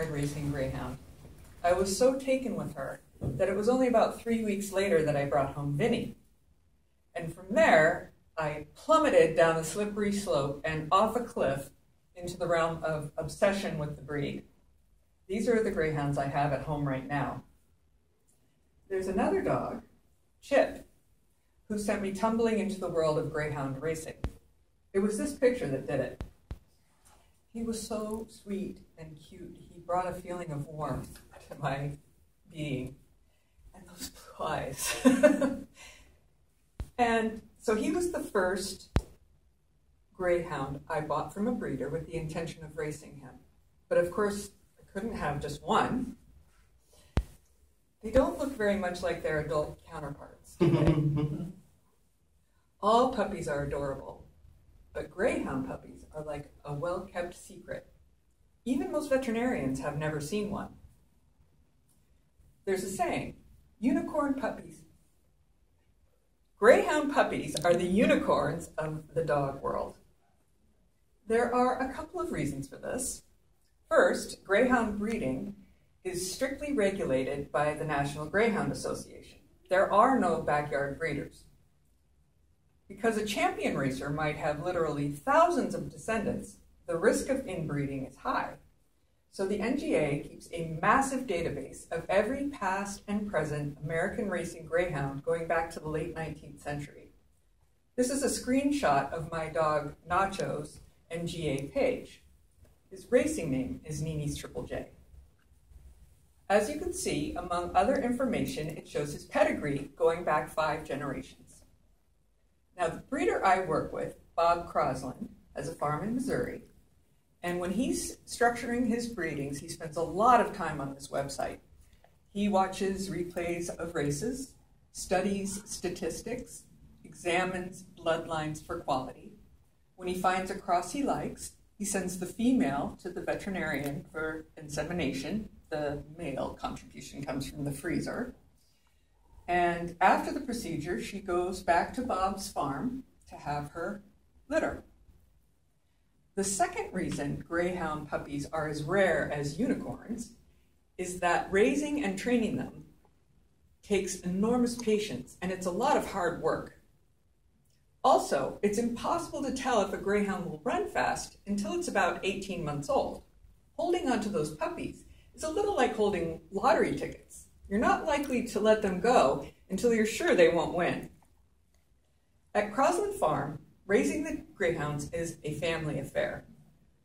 backyard racing greyhound. I was so taken with her that it was only about 3 weeks later that I brought home Vinny. And from there, I plummeted down a slippery slope and off a cliff into the realm of obsession with the breed. These are the greyhounds I have at home right now. There's another dog, Chip, who sent me tumbling into the world of greyhound racing. It was this picture that did it. He was so sweet and cute. He brought a feeling of warmth to my being. And those blue eyes. And so he was the first greyhound I bought from a breeder with the intention of racing him. But of course, I couldn't have just one. They don't look very much like their adult counterparts, do they? All puppies are adorable, but greyhound puppies are like a well-kept secret. Even most veterinarians have never seen one. There's a saying, unicorn puppies. Greyhound puppies are the unicorns of the dog world. There are a couple of reasons for this. First, greyhound breeding is strictly regulated by the National Greyhound Association. There are no backyard breeders. Because a champion racer might have literally thousands of descendants, the risk of inbreeding is high. So the NGA keeps a massive database of every past and present American racing greyhound going back to the late 19th century. This is a screenshot of my dog Nacho's NGA page. His racing name is Nini's Triple J. As you can see, among other information, it shows his pedigree going back 5 generations. Now, the breeder I work with, Bob Crosland, has a farm in Missouri, and when he's structuring his breedings, he spends a lot of time on this website. He watches replays of races, studies statistics, examines bloodlines for quality. When he finds a cross he likes, he sends the female to the veterinarian for insemination. The male contribution comes from the freezer. And after the procedure, she goes back to Bob's farm to have her litter. The second reason greyhound puppies are as rare as unicorns is that raising and training them takes enormous patience, and it's a lot of hard work. Also, it's impossible to tell if a greyhound will run fast until it's about 18 months old. Holding onto those puppies is a little like holding lottery tickets. You're not likely to let them go until you're sure they won't win. At Crosland Farm, raising the greyhounds is a family affair.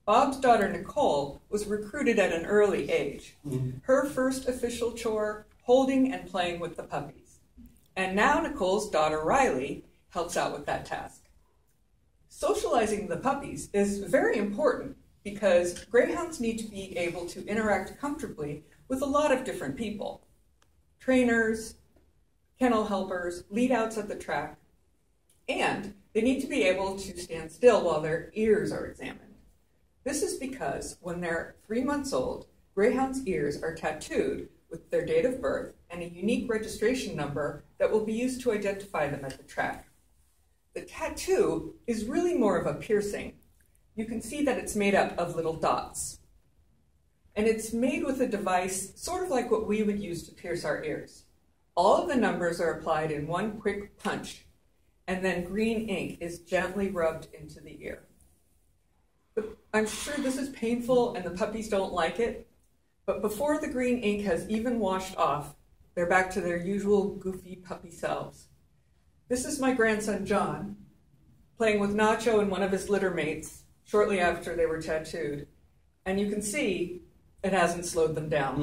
Bob's daughter, Nicole, was recruited at an early age. Her first official chore, holding and playing with the puppies. And now Nicole's daughter, Riley, helps out with that task. Socializing the puppies is very important because greyhounds need to be able to interact comfortably with a lot of different people. Trainers, kennel helpers, lead-outs at the track, and they need to be able to stand still while their ears are examined. This is because when they're 3 months old, greyhounds' ears are tattooed with their date of birth and a unique registration number that will be used to identify them at the track. The tattoo is really more of a piercing. You can see that it's made up of little dots. And it's made with a device sort of like what we would use to pierce our ears. All of the numbers are applied in one quick punch, and then green ink is gently rubbed into the ear. But I'm sure this is painful and the puppies don't like it, but before the green ink has even washed off, they're back to their usual goofy puppy selves. This is my grandson, John, playing with Nacho and one of his litter mates shortly after they were tattooed. And you can see it hasn't slowed them down.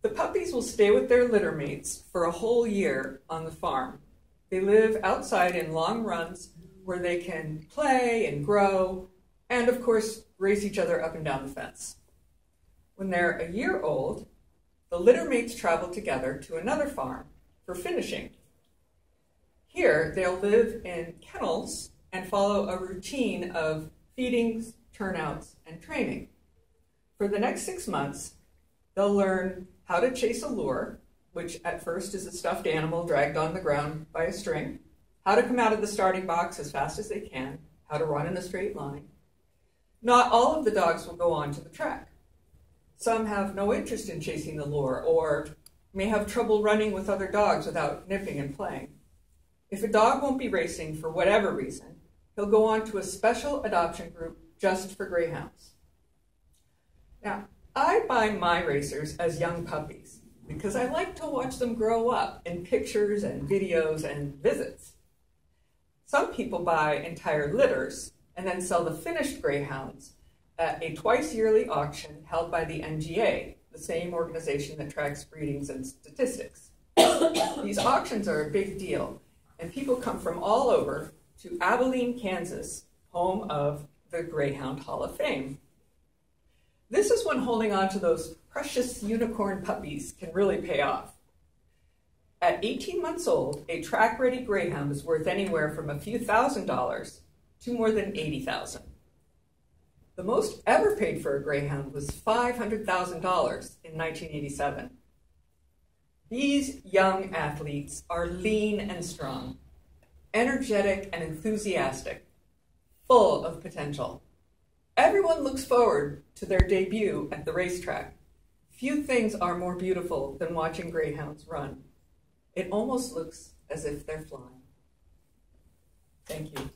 The puppies will stay with their litter mates for a whole year on the farm. They live outside in long runs where they can play and grow, and of course, race each other up and down the fence. When they're a year old, the litter mates travel together to another farm for finishing. Here, they'll live in kennels and follow a routine of feedings, turnouts, and training. For the next 6 months, they'll learn how to chase a lure, which at first is a stuffed animal dragged on the ground by a string, how to come out of the starting box as fast as they can, how to run in a straight line. Not all of the dogs will go on to the track. Some have no interest in chasing the lure or may have trouble running with other dogs without nipping and playing. If a dog won't be racing for whatever reason, he'll go on to a special adoption group just for greyhounds. Now, I buy my racers as young puppies because I like to watch them grow up in pictures and videos and visits. Some people buy entire litters and then sell the finished greyhounds at a twice-yearly auction held by the NGA, the same organization that tracks breedings and statistics. These auctions are a big deal, and people come from all over to Abilene, Kansas, home of the Greyhound Hall of Fame. This is when holding on to those precious unicorn puppies can really pay off. At 18 months old, a track-ready greyhound is worth anywhere from a few $1,000s to more than $80,000. The most ever paid for a greyhound was $500,000 in 1987. These young athletes are lean and strong, energetic and enthusiastic, full of potential. Everyone looks forward to their debut at the racetrack. Few things are more beautiful than watching greyhounds run. It almost looks as if they're flying. Thank you.